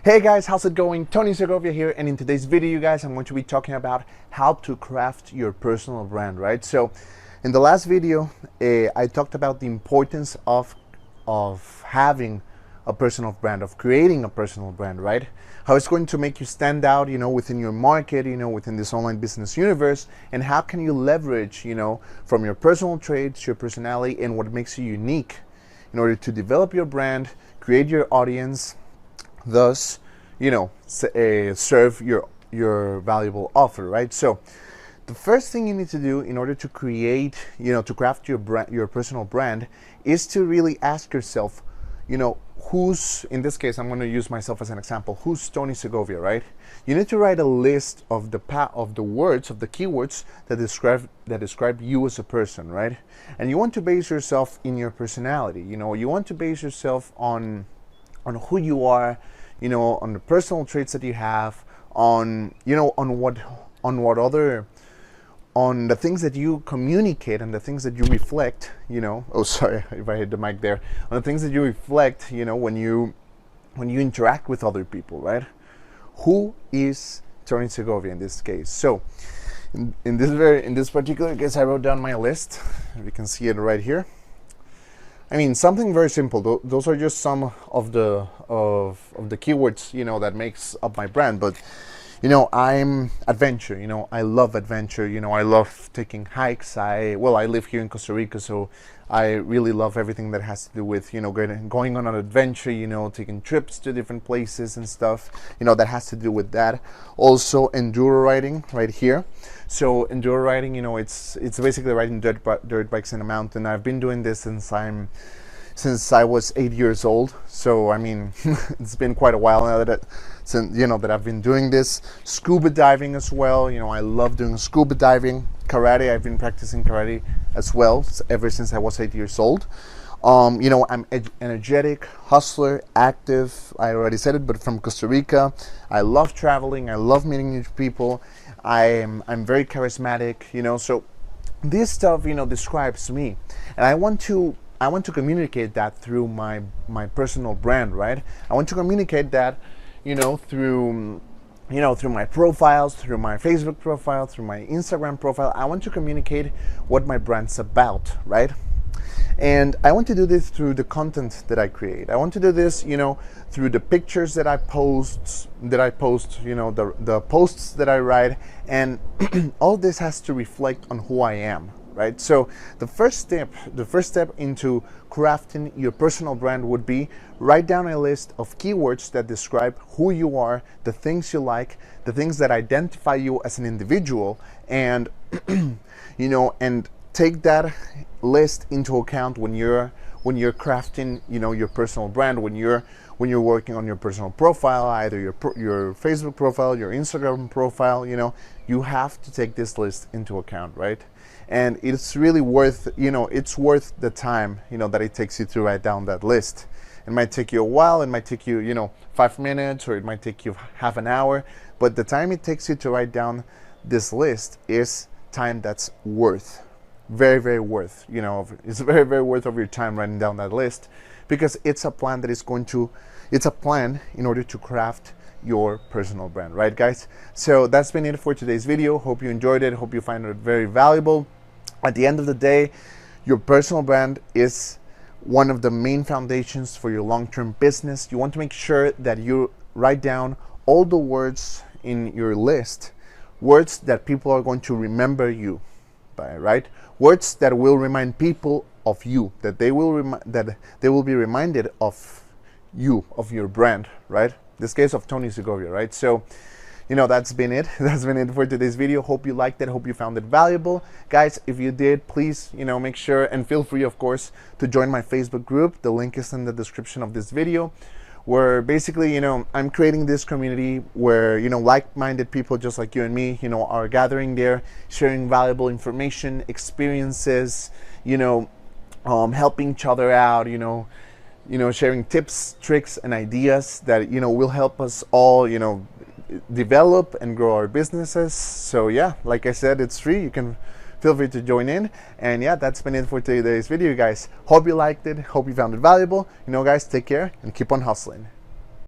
Hey guys, how's it going? Tony Segovia here, and in today's video, you guys, I'm going to be talking about how to craft your personal brand, right? So, in the last video, I talked about the importance of having a personal brand, of creating a personal brand, right? How it's going to make you stand out, within your market, within this online business universe, and how can you leverage, from your personal traits, your personality, and what makes you unique in order to develop your brand, create your audience, thus, serve your valuable offer, right? So the first thing you need to do in order to create, to craft your personal brand is to really ask yourself, who's, in this case, I'm going to use myself as an example, who's Tony Segovia, right? You need to write a list of the keywords that describe you as a person, right? And you want to base yourself in your personality. You want to base yourself on who you are, on the personal traits that you have, on the things that you communicate and the things that you reflect, oh, sorry if I hit the mic there, on the things that you reflect, when you interact with other people, right? Who is Tony Segovia in this case? So in this particular case, I wrote down my list. You can see it right here. I mean, something very simple. Those are just some of the keywords, that makes up my brand. But, I'm adventure. I love adventure. I love taking hikes. I live here in Costa Rica, so I really love everything that has to do with, going on an adventure. Taking trips to different places and stuff. That has to do with that. Also, enduro riding right here. So enduro riding, it's basically riding dirt bikes in a mountain. I've been doing this since I was 8 years old. So I mean, it's been quite a while now that I've been doing this. Scuba diving as well. I love doing scuba diving. Karate. I've been practicing karate as well ever since I was 8 years old. I'm energetic, hustler, active. I already said it, but from Costa Rica. I love traveling. I love meeting new people. I'm very charismatic, so this stuff, describes me, and I want to communicate that through my personal brand, right? I want to communicate that, through my profiles, through my Facebook profile, through my Instagram profile. I want to communicate what my brand's about, right? And I want to do this through the content that I create. I want to do this, through the pictures that I post, the posts that I write, and all this has to reflect on who I am, right? So the first step into crafting your personal brand would be write down a list of keywords that describe who you are, the things you like, the things that identify you as an individual, and and take that list into account when you're crafting your personal brand, when you're working on your personal profile, either your Facebook profile, your Instagram profile. You have to take this list into account, right? And it's really worth the time that it takes you to write down that list. It might take you a while, it might take you 5 minutes, or it might take you half an hour, but the time it takes you to write down this list is time that's worth. Very, very worth, it's very, very worth of your time writing down that list, because it's a plan in order to craft your personal brand, right, guys? So that's been it for today's video. Hope you enjoyed it. Hope you find it very valuable. At the end of the day, your personal brand is one of the main foundations for your long-term business. You want to make sure that you write down all the words in your list, words that people are going to remember you by, right? Words that will remind people of you, that they will be reminded of you, of your brand, right? This case of Tony Segovia, right? So, that's been it. That's been it for today's video. Hope you liked it. Hope you found it valuable. Guys, if you did, please, make sure and feel free, of course, to join my Facebook group. The link is in the description of this video, where basically, I'm creating this community where, like-minded people just like you and me, are gathering there, sharing valuable information, experiences, helping each other out, sharing tips, tricks, and ideas that, will help us all, develop and grow our businesses. So yeah, like I said, it's free. You can feel free to join in. And yeah, that's been it for today's video, guys. Hope you liked it. Hope you found it valuable. Guys, take care and keep on hustling.